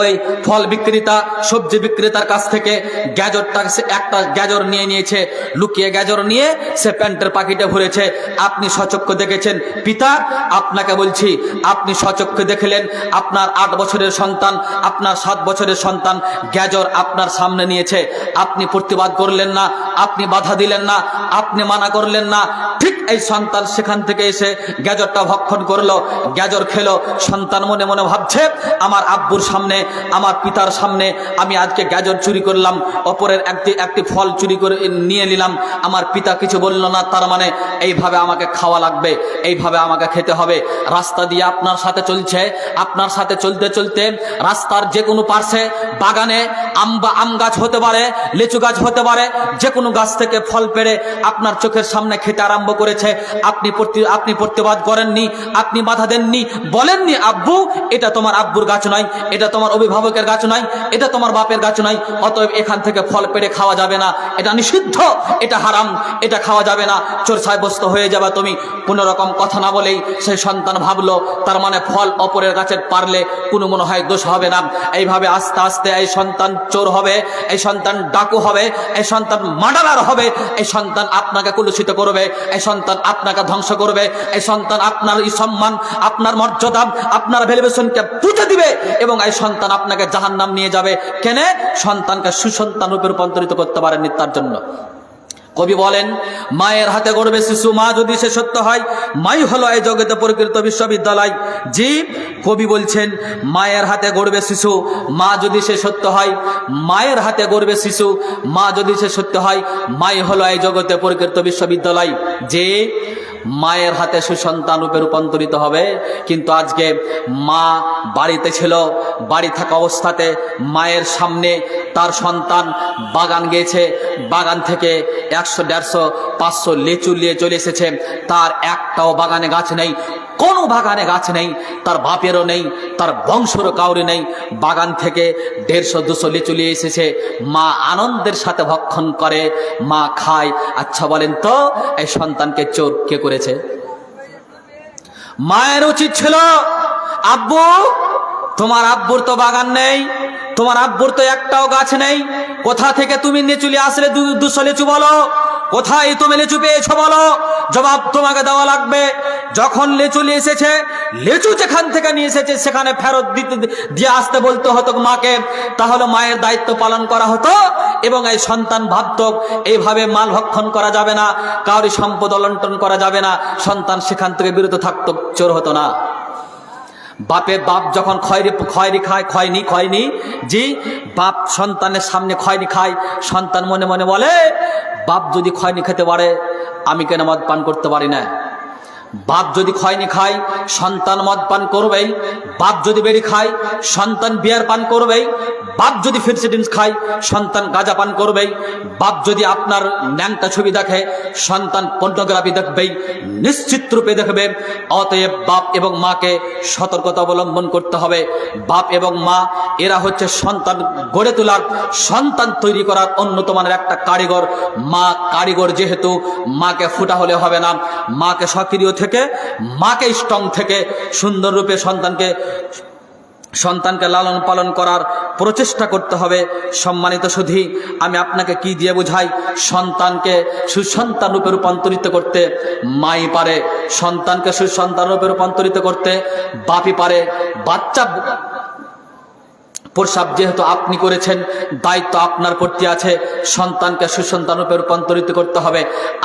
A: ওই ফল বিক্রেতা, সবজি বিক্রেতার কাছ থেকে গাজরটা, একটা গাজর নিয়ে নিয়েছে, লুকিয়ে গাজর নিয়ে সে প্যান্টের পাকিটে ভরেছে। আপনি সচক্ষে দেখেছেন। পিতা, আপনাকে বলছি, আপনি সচক্ষে দেখলেন আপনার 8 বছরের সন্তান, আপনার 7 বছরের সন্তান গাজর আপনার সামনে নিয়েছে। আপনি প্রতিবাদ করলেন না, আপনি বাধা দিলেন না, আপনি মানা করলেন না। ঠিক এই সন্তান সেখান থেকে এসে গাজরটা ভক্ষণ করলো, গাজর খেলো। সন্তান মনে মনে ভাবছে, আমার আব্বুর সামনে, আমার পিতার সামনে আমি আজকে গাজর চুরি করলাম, অপরের একটি ফল চুরি করে নিয়ে নিলাম, আমার পিতা কিছু বলল না, তার মানে এইভাবে আমাকে খাওয়া লাগবে, এইভাবে আমাকে খেতে হবে। রাস্তা দিয়ে আপনার সাথে চলছে, আপনার সাথে চলতে চলতে রাস্তার যে কোনো পার্শ্বে বাগানে আম গাছ হতে পারে, লিচু গাছ হতে পারে, যে কোনো গাছ থেকে ফল পেড়ে আপনার চোখের সামনে খেতে আরম্ভ করেছে। আপনি প্রতিবাদ করেননি, আপনি বাধা দেননি, বলেননি আব্বু এটা তোমার আব্বুর গাছ নয়, এটা তোমার অভিভাবকের গাছ নয়, এটা তোমার বাপের গাছ নয়, অতএব এখান থেকে ফল পেড়ে খাওয়া যাবে না, এটা নিষিদ্ধ, এটা হারাম, এটা খাওয়া যাবে না, চোর সাব্যস্ত হয়ে যাবে তুমি। কোনো রকম কথা না বলেই সেই সন্তান ভাবলো তার মানে ফল অপরের গাছের পারলে কোনো মনে হয় দোষ হবে না। এইভাবে আস্তে আস্তে এই সন্তান চোর হবে, এই সন্তান ডাকু হবে, এই সন্তান মার্ডারার হবে, এই সন্তান আপনাকে কলুষিত করবে, এই সন্তান আপনাকে ধ্বংস করবে, এই সন্তান আপনার সম্মান, আপনার মর্যাদা, আপনার ভ্যালুয়েশনকে পুঁতে দিবে এবং এই সন্তান আপনাকে জাহান্নাম নিয়ে যাবে। কেন? সন্তানকে সুসন্তান রূপে রূপান্তরিত করতে পারেননি তার জন্য। কবি বলেন, মায়ের হাতে গড়বে শিশু, মা যদি সে সত্য হয়, মাই হলো এই জগতে প্রকৃত বিশ্ববিদ্যালয়। জি, কবি বলছেন মায়ের হাতে গড়বে শিশু, মা যদি সে সত্য হয়, মায়ের হাতে গড়বে শিশু, মা যদি সে সত্য হয়, মাই হলো এই জগতে প্রকৃত বিশ্ববিদ্যালয়। যে মায়ের হাতে সুসন্তান রূপে রূপান্তরিত হবে। কিন্তু আজকে মা বাড়িতে ছিল, বাড়ি থাকা অবস্থাতে মায়ের সামনে তার সন্তান বাগান গিয়েছে, বাগান থেকে 100, 150, 500 লিচু নিয়ে চলে এসেছে, তার একটাও বাগানে গাছ নেই, কোনো বাগানে গাছ নেই, তার বাপেরও নেই, তার বংশেরও কাউরি নেই। বাগান থেকে 150, 200 লিচু নিয়ে এসেছে, মা আনন্দের সাথে ভক্ষণ করে, মা খায়। আচ্ছা বলেন তো এই সন্তানকে চোর কে করেছে? মায়ের উচিত ছিল, আব্বু তোমার আব্বুর তো বাগান নেই, তোমার আব্বুর তো একটাও গাছ নেই, কোথা থেকে তুমি লিচু নিয়ে আসলে 200 লিচু বলো, কোথায় তুমি লিচু পেয়েছো বলো, জবাব তোমাকে দেওয়া লাগবে। যখন লিচু নিয়ে এসেছে, লিচু যেখান থেকে নিয়ে এসেছে সেখানে ফেরত দিয়ে আসতে বলতে হতো মাকে, তাহলে মায়ের দায়িত্ব পালন করা হতো এবং এই সন্তান ভাবত এইভাবে মাল ভক্ষণ করা যাবে না, কাউরি সম্পদ অলণ্ঠন করা যাবে না, সন্তান সেখান থেকে বিরত থাকতো, চোর হতো না। বাপ যখন খয়রি খায়, খয়নি জি, বাপ সন্তানের সামনে খয়নি খায়, সন্তান মনে মনে বলে বাপ যদি খয়নি খেতে পারে আমি কেন মদ পান করতে পারি না। বাপ যদি খয়নি খায় সন্তান মদ পান করবেই, বাপ যদি বেরি খায় সন্তান বিয়ার পান করবেই, বাপ যদি ফিরসিডিন্স খায় সন্তান গাঁজা পান করবেই, বাপ যদি আপনার ন্যাংটা ছবি দেখে সন্তান পর্নোগ্রাফি দেখবেই, নিশ্চিত রূপে দেখবে। অতএব বাপ এবং মাকে সতর্কতা অবলম্বন করতে হবে। বাপ এবং মা এরা হচ্ছে সন্তান গড়ে তোলার, সন্তান তৈরি করার অন্যতম একটা কারিগর। মা কারিগর যেহেতু, মাকে ফুটা হলে হবে না, মাকে সক্রিয় থেকে, মাকে স্ট্রং থেকে সুন্দর রূপে সন্তানকে লালন পালন করার প্রচেষ্টা করতে হবে। সম্মানিত সুধী, আমি আপনাকে কি দিয়ে বোঝাই? সন্তানকে সুসন্তান রূপে রূপান্তরিত করতে মাই পারে, সন্তানকে সুসন্তান রূপে রূপান্তরিত করতে বাপই পারে। বাচ্চা প্রসাব যেহেতু আপনি করেছেন, দায়িত্ব আপনার প্রতি আছে, সন্তানকে সুসন্তান রূপে রূপান্তরিত করতে হবে।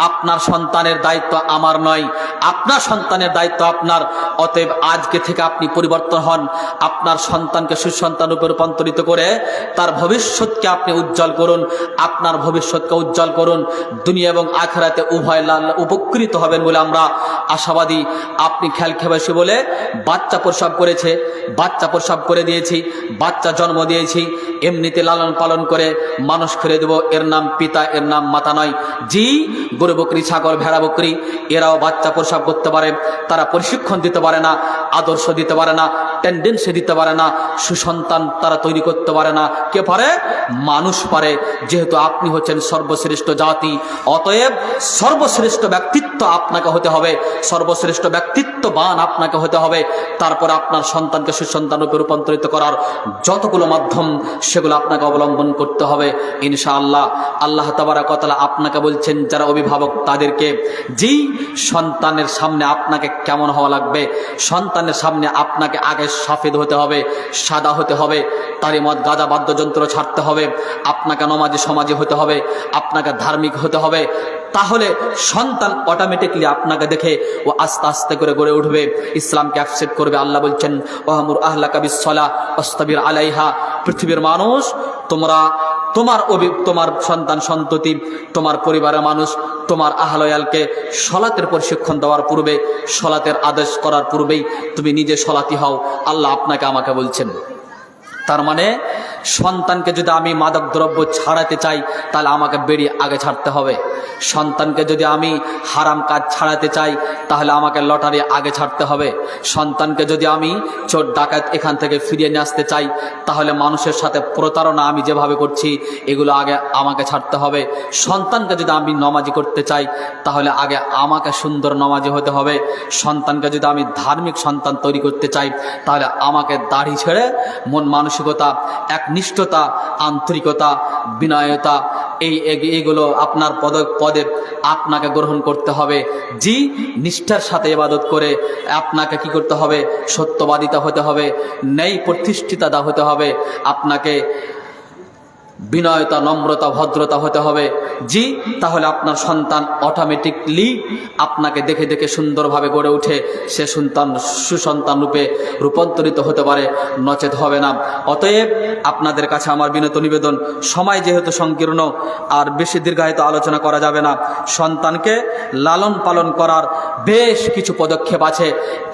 A: আপনার সন্তানের দায়িত্ব আমার নয়, আপনার সন্তানের দায়িত্ব আপনার। অতএব আজকে থেকে আপনি পরিবর্তন হন, আপনার সন্তানকে সুসন্তান রূপে রূপান্তরিত করে তার ভবিষ্যৎকে আপনি উজ্জ্বল করুন, আপনার ভবিষ্যৎকে উজ্জ্বল করুন। দুনিয়া এবং আখিরাতে উভয় উপকৃত হবেন বলে আমরা আশাবাদী। আপনি খেয়াল খেবেছি বলে বাচ্চা প্রসাব করেছে, বাচ্চা প্রসাব করে দিয়েছি, বাচ্চা জন্ম দিয়েছি, এমনিতে লালন পালন করে মানুষ করে দেব, এর নাম পিতা, এর নাম মাতা নয়। জি, গরু বকরি, ছাগল, ভেড়া বকরি এরাও বাচ্চা প্রসব করতে পারে, তারা প্রশিক্ষণ দিতে পারে না, আদর্শ দিতে পারে না, টেন্ডেন্সি দিতে পারে না, সুসন্তান তারা তৈরি করতে পারে না। কে পারে? মানুষ পারে। যেহেতু আপনি হচ্ছেন সর্বশ্রেষ্ঠ জাতি, অতএব সর্বশ্রেষ্ঠ ব্যক্তিত্ব আপনাকে হতে হবে, সর্বশ্রেষ্ঠ ব্যক্তিত্ববান আপনাকে হতে হবে। তারপর আপনার সন্তানকে সুসন্তান রূপে রূপান্তরিত করার যতগুলো মাধ্যম সেগুলো আপনাকে অবলম্বন করতে হবে ইনশাআল্লাহ। আল্লাহ তাবারক ওয়া তাআলা আপনাকে বলছেন, যারা অভিভাবক তাদেরকে, যেই সন্তানের সামনে আপনাকে কেমন হওয়া লাগবে, সন্তানের সামনে আপনাকে আগে সাফেদ হতে হবে, সাদা হতে হবে, তারই মত গাঁজা বাদ্যযন্ত্র ছাড়তে হবে, আপনাকে নমাজি সমাজে হতে হবে, আপনাকে ধার্মিক হতে হবে। তাহলে সন্তান অটোমেটিকলি আপনাকে দেখে ও আস্তে আস্তে করে গড়ে উঠবে, ইসলামকে অ্যাকসেপ্ট করবে। আল্লাহ বলছেন, ওয়ামুর আহলাকা বিসসালাহ ওয়াসতাবির আলাইহা। পৃথিবীর মানুষ, তোমার সন্তান সন্ততি, তোমার পরিবারের মানুষ, তোমার আহলয়ালকে সলাতের প্রশিক্ষণ দেওয়ার পূর্বে, সলাতের আদেশ করার পূর্বেই তুমি নিজে সলাতি হও। আল্লাহ আপনাকে আমাকে বলছেন। তার মানে সন্তানকে যদি আমি মাদক দ্রব্য ছাড়াতে চাই, তাহলে আমাকে বেড়ি আগে ছাড়তে হবে। সন্তানকে যদি আমি হারাম কাজ ছাড়াতে চাই, তাহলে আমাকে লটারি আগে ছাড়তে হবে। সন্তানকে যদি আমি চোর ডাকাত এখান থেকে ফিরিয়ে নিয়ে আসতে চাই, তাহলে মানুষের সাথে প্রতারণা আমি যেভাবে করছি এগুলো আগে আমাকে ছাড়তে হবে। সন্তানকে যদি আমি নমাজি করতে চাই, তাহলে আগে আমাকে সুন্দর নমাজি হতে হবে। সন্তানকে যদি আমি ধার্মিক সন্তান তৈরি করতে চাই, তাহলে আমাকে দাড়ি ছেড়ে মন মানসিকতা, একনিষ্ঠতা, আন্তরিকতা, বিনয়তা, এইগুলো আপনার পদে আপনাকে গ্রহণ করতে হবে। জি, নিষ্ঠার সাথে ইবাদত করে আপনাকে কি করতে হবে? সত্যবাদিতা হতে হবে, ন্যায় প্রতিষ্ঠিতা হতে হবে, আপনাকে বিনয়তা, নম্রতা, ভদ্রতা হতে হবে। জি, তাহলে আপনার সন্তান অটোমেটিকলি আপনাকে দেখে দেখে সুন্দরভাবে গড়ে উঠে সে সুসন্তান রূপে রূপান্তরিত হতে পারে, নচেত হবে না। অতএব আপনাদের কাছে আমার বিনত নিবেদন, সময় যেহেতু সংকীর্ণ আর বেশি দীর্ঘায়িত আলোচনা করা যাবে না। সন্তানকে লালন পালন করার বেশ কিছু পদক্ষেপ আছে,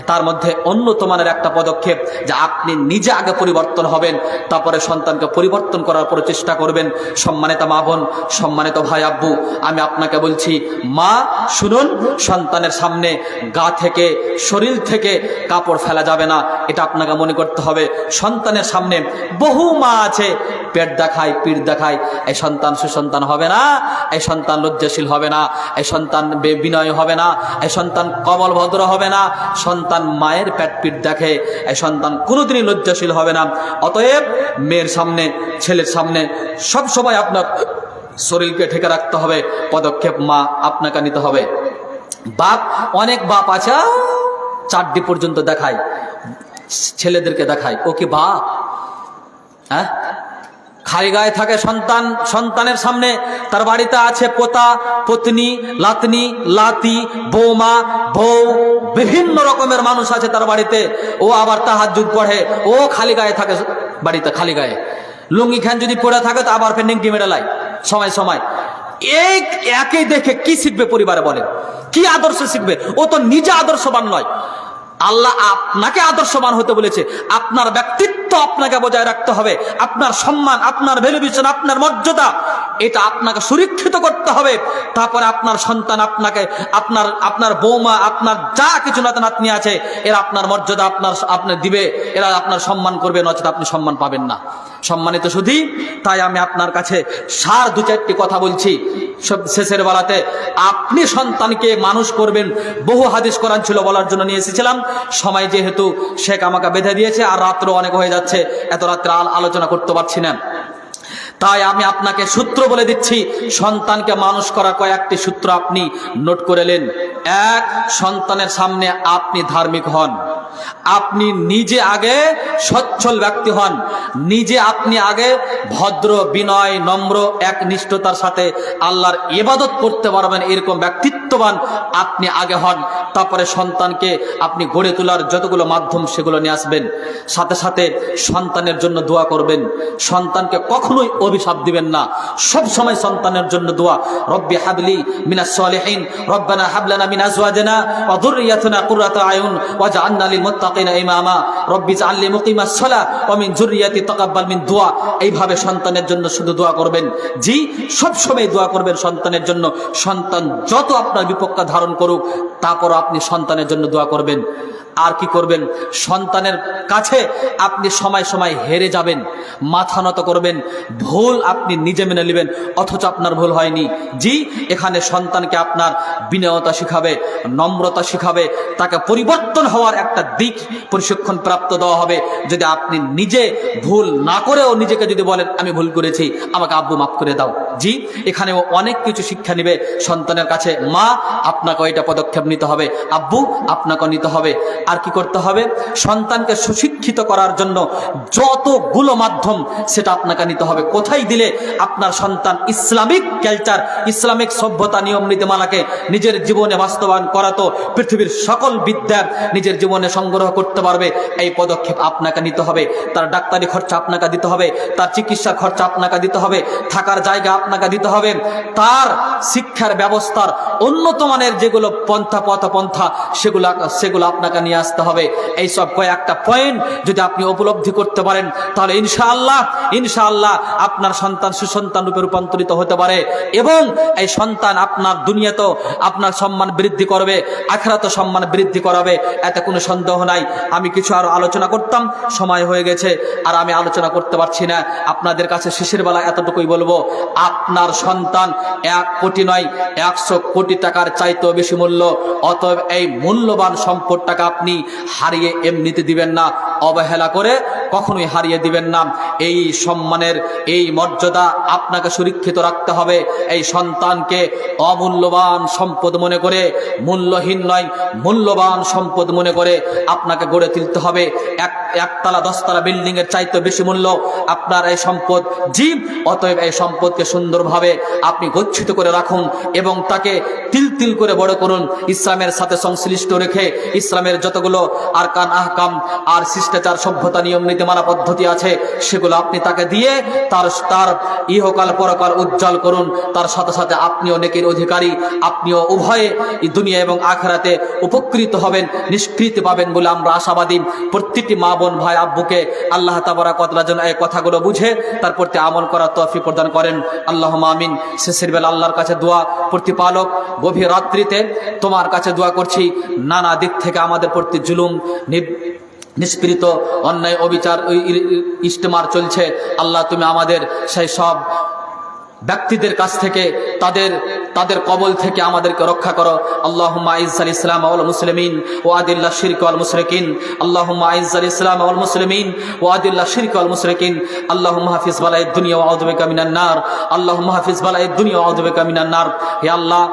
A: তার মধ্যে অন্যতমানের একটা পদক্ষেপ যে আপনি নিজে আগে পরিবর্তন হবেন, তারপরে সন্তানকে পরিবর্তন করার প্রচেষ্টা করবেন। সম্মানিত মা বোন, সম্মানিত ভাই আব্বু, আমি আপনাকে বলছি, মা শুনুন, সন্তানের সামনে গা থেকে, শরীর থেকে কাপড় ফেলা যাবে না, এটা আপনাকে মনে করতে হবে। সন্তানের সামনে বহু মা আছে, পেট দেখায়, পিঠ দেখায়। এই সন্তান সুসন্তান হবে না, এই সন্তান লজ্জাশীল হবে না, এই সন্তান বিনয় হবে না, এই সন্তান কমল ভদ্র হবে না। সন্তান মায়ের পেট পিঠ দেখে, এই সন্তান কোনোদিনই লজ্জাশীল হবে না। অতএব মেয়ের সামনে, ছেলের সামনে সব সময় আপনার শরীরকে ঢেকে রাখতে হবে। পদক্ষেপ মা আপনাকে নিতে হবে। বাপ, অনেক বাপ আছে 4D পর্যন্ত দেখায়, ছেলেদেরকে দেখায়, ও কি বাপ? হ্যাঁ, খালি গায়ে থাকে সন্তান, সন্তানের সামনে তার বাড়িতে আছে পোতা, পত্নী, লাতনি, লাতি, বৌমা, বউ, বিভিন্ন রকমের মানুষ আছে তার বাড়িতে। ও আবার তাহাজ্জুদ পড়ে, ও খালি গায়ে থাকে বাড়িতে, খালি গায়ে। লুঙ্গি খান যদি পড়ে থাকে তো আবার ফের নেংটি মেরে লাই সময় সময়। একই দেখে কি শিখবে পরিবারে? বলেন, কি আদর্শ শিখবে? ও তো নিজে আদর্শবান নয়। আল্লাহ আপনাকে আদর্শবান হতে বলেছে। আপনার ব্যক্তিত্ব আপনাকে বজায় রাখতে হবে, আপনার সম্মান, আপনার ভ্যালুয়েশন, আপনার মর্যাদা, এটা আপনাকে সুরক্ষিত করতে হবে। তারপরে আপনার সন্তান আপনাকে, আপনার বৌমা, আপনার যা কিছু নাতনি আছে, এরা আপনার মর্যাদা আপনার দিবে, এরা আপনার সম্মান করবে, নচেত আপনি সম্মান পাবেন না। সম্মানিত সুধী, তাই আমি আপনার কাছে সার 2-4টি কথা বলছি সব শেষের বেলাতে। আপনি সন্তানকে মানুষ করবেন, বহু হাদিস কোরআন ছিল বলার জন্য নিয়ে এসেছিলাম। সময় যেহেতু শেখ আমাকে বেঁধে দিয়েছে, আর রাত্র অনেক হয়ে যাচ্ছে, এত রাত্রে আলোচনা করতে পারছি না, তাই আমি আপনাকে সূত্র বলে দিচ্ছি। সন্তানকে মানুষ করার কয়েকটি সূত্র আপনি নোট করে নেন। 1, সন্তানের সামনে আপনি ধার্মিক হন, আপনি নিজে আগে সচ্ছল ব্যক্তি হন, নিজে আপনি আগে ভদ্র, বিনয়, নম্র, একনিষ্ঠতার সাথে আল্লাহর ইবাদত করতে পারবেন, এরকম ব্যক্তিত্ববান আপনি আগে হন। তারপরে সন্তানকে আপনি গড়ে তোলার যতগুলো মাধ্যম সেগুলো নিয়ে আসবেন। সাথে সাথে সন্তানের জন্য দোয়া করবেন। সন্তানকে কখনোই অভিশাপ দিবেন না, সব সময় সন্তানের জন্য দোয়া। রব্বি হাবলি মিনাস সালিহিন, রব্বানা হাবলানা মিন আজওয়াজিনা ওয়া যুররিয়াতিনা কুররাতা আয়ুন ওয়াজআলনা লিল মুত্তাকিনা ইমামা রব্বি জাআলনি মুকিমাস সালাহ ওয়া মিন যুররিয়াতি তাকাব্বাল মিন দুআ। এইভাবে সন্তানের জন্য শুধু দোয়া করবেন। জি, সব সময় দোয়া করবেন সন্তানের জন্য। সন্তান যত আপনার বিপক্ষে ধারণ করুক, তারপর আপনি সন্তানের জন্য দোয়া করবেন। আর কি করবেন? সন্তানের কাছে আপনি সময় সময় হেরে যাবেন, মাথা নত করবেন, ভুল আপনি নিজে মেনে নেবেন অথচ আপনার ভুল হয়নি। জি, এখানে সন্তানকে আপনার বিনয়তা শিখাবে, নম্রতা শিখাবে, তাকে পরিবর্তন হওয়ার একটা দিক প্রশিক্ষণ প্রাপ্ত দেওয়া হবে। যদি আপনি নিজে ভুল না করেও নিজেকে যদি বলেন আমি ভুল করেছি, আমাকে আব্বু মাফ করে দাও। জি, এখানেও অনেক কিছু শিক্ষা নেবে সন্তানের কাছে। মা, আপনাকে এটা পদক্ষেপ নিতে হবে, আব্বু আপনাকে নিতে হবে। আর কি করতে হবে? সন্তানকে সুশিক্ষিত করার জন্য যতগুলো মাধ্যম সেটা আপনাকে নিতে হবে। কোথায় দিলে আপনার সন্তান ইসলামিক কালচার, ইসলামিক সভ্যতা, নিয়ম নীতিমালাকে নিজের জীবনে বাস্তবায়ন করাতো পৃথিবীর সকল বিদ্যা নিজের জীবনে সংগ্রহ করতে পারবে, এই পদক্ষেপ আপনাকে নিতে হবে। তার ডাক্তারি খরচা আপনাকে দিতে হবে, তার চিকিৎসার খরচা আপনাকে দিতে হবে, থাকার জায়গা আপনাকে দিতে হবে, তার শিক্ষার ব্যবস্থার উন্নত মানের যেগুলো পন্থা সেগুলো আপনাকে নিয়ে আসতে হবে। এইসব কয়েকটা পয়েন্ট যদি আপনি উপলব্ধি করতে পারেন, তাহলে ইনশাআল্লাহ আপনার সন্তান সুসন্তান রূপে রূপান্তরিত হতে পারে এবং এই সন্তান আপনার দুনিয়াতেও আপনার সম্মান বৃদ্ধি করবে, আখিরাতেও সম্মান বৃদ্ধি করাবে, এতে কোনো সন্দেহ নাই। আমি কিছু আরো আলোচনা করতাম, সময় হয়ে গেছে, আর আমি আলোচনা করতে পারছি না। আপনাদের কাছে শেষের বেলা এতটুকুই বলবো, আপনার সন্তান 1 কোটি নয় 100 কোটি টাকার চাইতেও বেশি মূল্য। অতএব এই মূল্যবান সম্পদটাকে আপনি হারিয়ে এমনিতে দিবেন না, অবহেলা করে কখনোই হারিয়ে দিবেন না। এই সম্মানের, এই মর্যাদা আপনাকে সুরক্ষিত রাখতে হবে। এই সন্তানকে অমূল্যবান সম্পদ মনে করে, মূল্যহীন নয় মূল্যবান সম্পদ মনে করে আপনাকে গড়ে তুলতে হবে। একতলা 10 তলা বিল্ডিং এর চাইতে বেশি মূল্য আপনার এই সম্পদ। জীব, অতএব এই সম্পদকে সুন্দরভাবে আপনি গচ্ছিত করে রাখুন এবং তাকে তিল তিল করে বড় করুন, ইসলামের সাথে সংশ্লিষ্ট রেখে ইসলামের যতগুলো আরকান আহকাম আর শিষ্টাচার সভ্যতা নিয়ম নীতিমালা পদ্ধতি আছে সেগুলো আপনি তাকে দিয়ে তার ইহকাল পরকাল উজ্জ্বল করুন। তার সাথে সাথে আপনিও নেকির অধিকারী, আপনিও উভয়ে দুনিয়া এবং আখিরাতে উপকৃত হবেন, নিষ্কৃতি পাবেন বলে আমরা আশাবাদী। প্রত্যেকটি মা বোন ভাই আব্বুকে আল্লাহ তাবারাক ওয়া তাআলা যেন এই কথাগুলো বুঝে তার প্রতি আমল করার তৌফিক প্রদান করেন। আল্লাহুম্মা আমিন। শেষের বেলা আল্লাহর কাছে দোয়া, প্রতিপালক গভীর রাত্রিতে তোমার কাছে দোয়া করছি, নানা দিক থেকে আমাদের প্রতি জুলুম, নিষ্পীড়িত, অন্যায়, অবিচার, ইস্তেমার চলছে। আল্লাহ তুমি আমাদের সেই সব ব্যক্তিদের কাছ থেকে, তাদের কবল থেকে আমাদেরকে রক্ষা করো। আল্লাহুম্মা আইজ্জাল ইসলাম ওয়াল মুসলিমিন ওয়া আদিল্লাশ শিরক ওয়াল মুশরিকিন। আল্লাহুম্মা আইজ্জাল ইসলাম ওয়াল মুসলিমিন ওয়া আদিল্লাশ শিরক ওয়াল মুশরিকিন। আল্লাহুম্মা হাফিজ বালাইদ দুনিয়া ওয়া আউযু বিকা মিনান নার। আল্লাহুম্মা হাফিজ বালাইদ দুনিয়া ওয়া আউযু বিকা মিনান নার। হে আল্লাহ,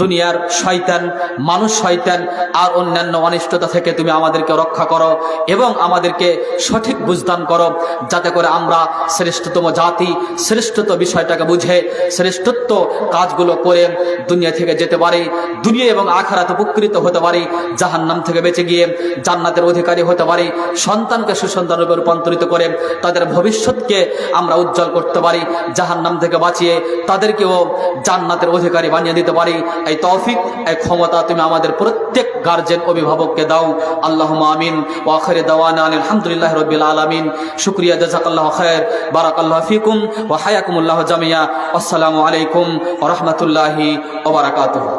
A: দুনিয়ার শয়তান, মানুষ শয়তান আর অন্যান্য অনিষ্টতা থেকে তুমি আমাদেরকে রক্ষা করো এবং আমাদেরকে সঠিক বুঝদান করো, যাতে করে আমরা শ্রেষ্ঠতম জাতি, শ্রেষ্ঠত্ব বিষয়টাকে বুঝে শ্রেষ্ঠত্ব কাজগুলো করে দুনিয়া থেকে যেতে পারি, দুনিয়া এবং আখিরাতে উপকৃত হতে পারি, জাহান্নাম থেকে বেঁচে গিয়ে জান্নাতের অধিকারী হতে পারি, সন্তানকে সুসন্তানরূপে রূপান্তরিত করে তাদের ভবিষ্যৎকে আমরা উজ্জ্বল করতে পারি, জাহান্নাম থেকে বাঁচিয়ে তাদেরকেও জান্নাতের অধিকারী বানিয়ে দিতে পারি। এই তৌফিক, এই ক্ষমতা তুমি আমাদের প্রত্যেক গার্জেন, অভিভাবককে দাও। আল্লাহুম্মা আমিন। ওয়া আখিরু দাওয়ানা আলহামদুলিল্লাহি রাব্বিল আলামিন। শুকরিয়া, জাযাকাল্লাহু খায়র, বারাকাল্লাহু ফিকুম ওয়া হায়াকুমুল্লাহু জামিয়া। আসসালামু আলাইকুম ওয়া রাহমাতুল্লাহি ওয়া বারাকাতুহু।